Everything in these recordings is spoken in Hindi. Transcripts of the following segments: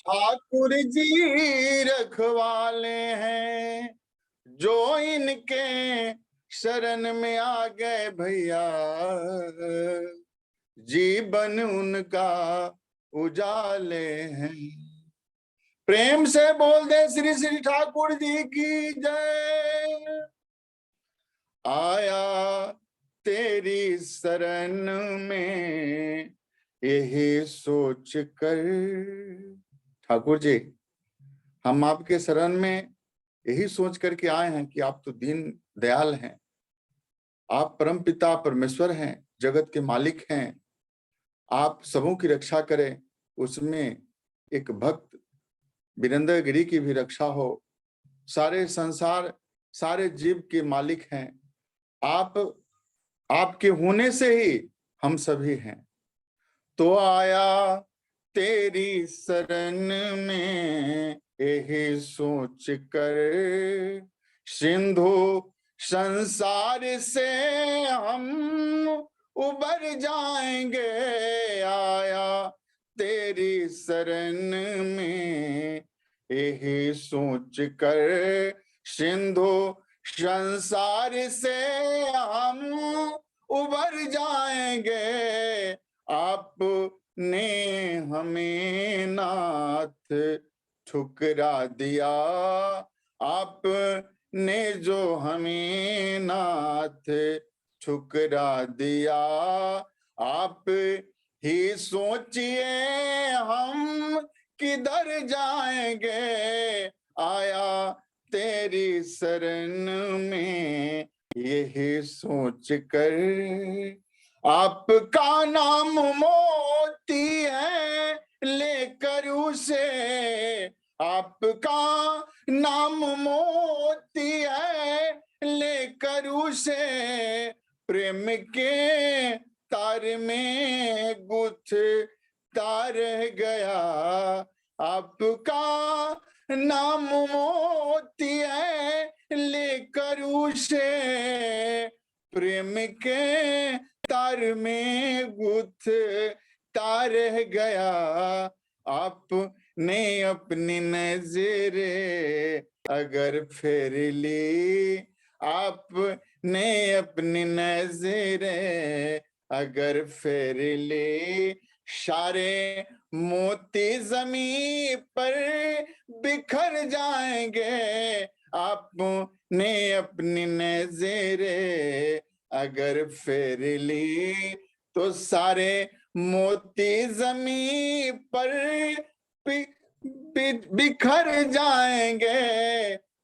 ठाकुर जी रखवाले हैं, जो इनके शरण में आ गए भैया, जीवन उनका उजाले हैं। प्रेम से बोल दे श्री श्री ठाकुर जी की जय। आया तेरी शरण में यही सोच कर, ठाकुर जी हम आपके शरण में यही सोच करके आए हैं कि आप तो दीन दयाल हैं, आप परम पिता परमेश्वर हैं, जगत के मालिक हैं, आप सबों की रक्षा करें। उसमें एक भक्त वीरेंद्र गिरी की भी रक्षा हो। सारे संसार सारे जीव के मालिक हैं आप, आपके होने से ही हम सभी हैं। तो आया तेरी शरण में यही सोच कर, सिंधु संसार से हम उबर जाएंगे। आया तेरी शरण में यही सोच कर, सिंधु संसार से हम उबर जाएंगे। आपने हमें नाथ ठुकरा दिया, आपने जो हमें नाथ ठुकरा दिया। आप ही सोचिए हम किधर जाएंगे। आया तेरी शरण में यही सोच कर, आपका नाम मोती है लेकर उसे, आपका नाम मोती है लेकर उसे, प्रेम के तार में गुथ तार गया। आपका नाम मोती है लेकर उसे, प्रेम के तार में गुथ तार गया। आपने अपनी नजरे अगर फेर ली, आपने अपनी नजरे अगर फेर ली, सारे मोती जमीन पर बिखर जाएंगे। आपने अपनी नजरे अगर फेर ली, तो सारे मोती जमीन पर बिखर जाएंगे।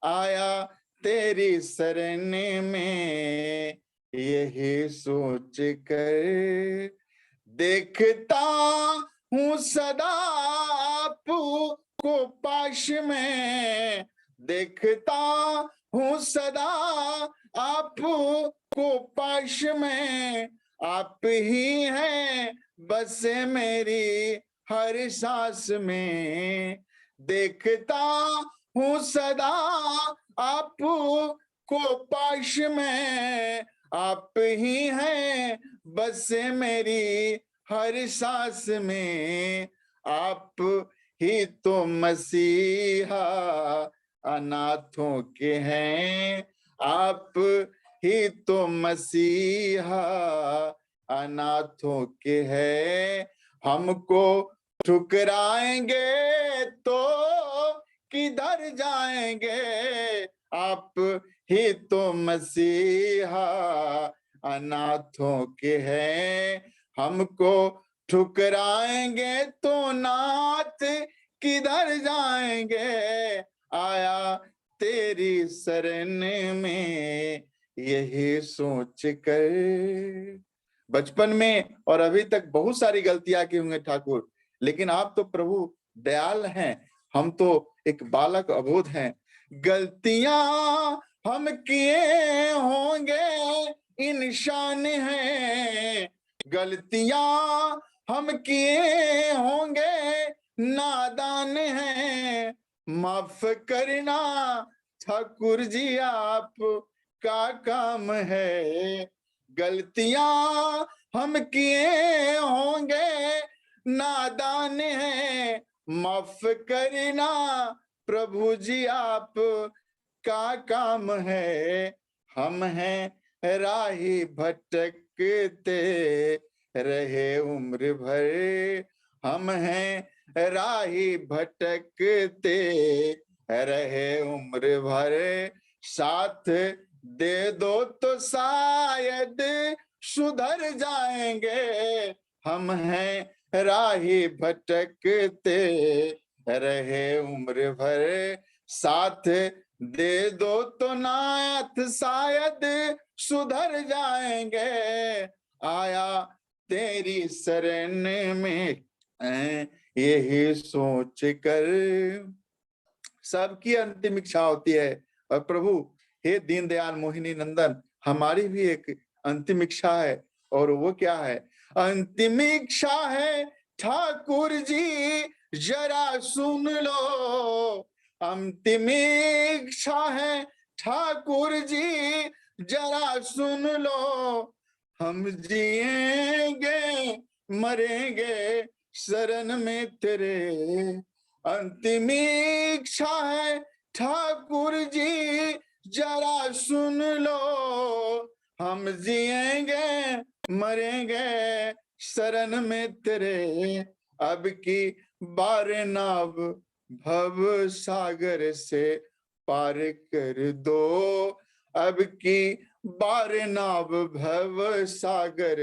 आया तेरी शरण में यही सोच कर, देखता हूँ सदा आपको पाश में, देखता हूँ सदा आपको पाश में। आप ही हैं बसे मेरी हर सांस में, देखता हूँ सदा आपको पाश में। आप ही हैं बसे मेरी हर सांस में। आप ही तो मसीहा अनाथों के हैं, आप ही तो मसीहा अनाथों के हैं। हमको ठुकराएंगे तो किधर जाएंगे। आप ही तो मसीहा अनाथों के हैं, हमको ठुकराएंगे तो नाथ किधर जाएंगे। आया तेरी शरण में यही सोच कर। बचपन में और अभी तक बहुत सारी गलतियां की होंगे ठाकुर, लेकिन आप तो प्रभु दयाल हैं, हम तो एक बालक अबोध हैं। गलतियां हम किए होंगे इंसान है, गलतियां हम किए होंगे नादान है। माफ करना ठाकुर जी आप का काम है। गलतियां हम किए होंगे नादान है, माफ करना प्रभु जी आप का काम है, हम हैं राही भटकते रहे उम्र भर, हम हैं राही भटकते रहे उम्र भर, साथ दे दो तो शायद सुधर जाएंगे, हम हैं राही भटकते रहे उम्र भर, साथ दे दो तो नाथ शायद सुधर जाएंगे, आया तेरी शरण में यही सोच कर। सबकी अंतिम इच्छा होती है, और प्रभु हे दीनदयाल मोहिनी नंदन, हमारी भी एक अंतिम इच्छा है, और वो क्या है? अंतिम इच्छा है ठाकुर जी जरा सुन लो, अंतिम इच्छा है ठाकुर जी जरा सुन लो, हम जिएंगे मरेंगे शरण में तेरे, अंतिम इच्छा है ठाकुर जी जरा सुन लो, हम जिएंगे मरेंगे शरण में तेरे, अब की बार नाव भव सागर से पार कर दो, अब की बार नाव भव सागर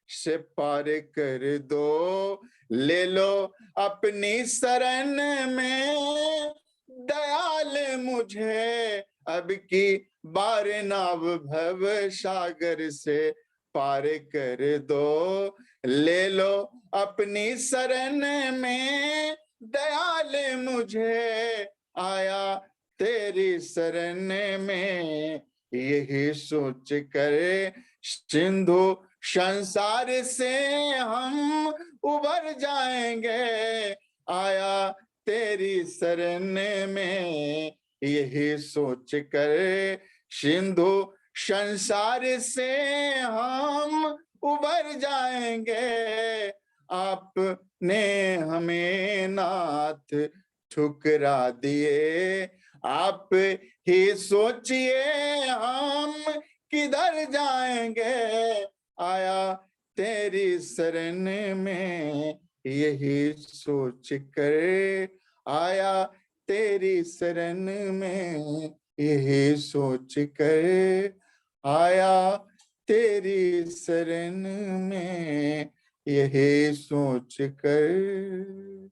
से पार कर दो, ले लो अपनी शरण में दयाल मुझे, अब की बार नाव भव सागर से पार कर दो, ले लो अपनी शरण में दयाल मुझे, आया तेरी शरण में यही सोच कर, सिंधु संसार से हम उबर जाएंगे, आया तेरी शरण में यही सोच कर, सिंधु संसार से हम उबर जाएंगे, आपने हमें नाथ ठुकरा दिए, आप ही सोचिए हम किधर जाएंगे, आया तेरी शरण में यही सोच कर, आया तेरी शरण में यही सोच कर, आया तेरी शरण में यही सोच कर।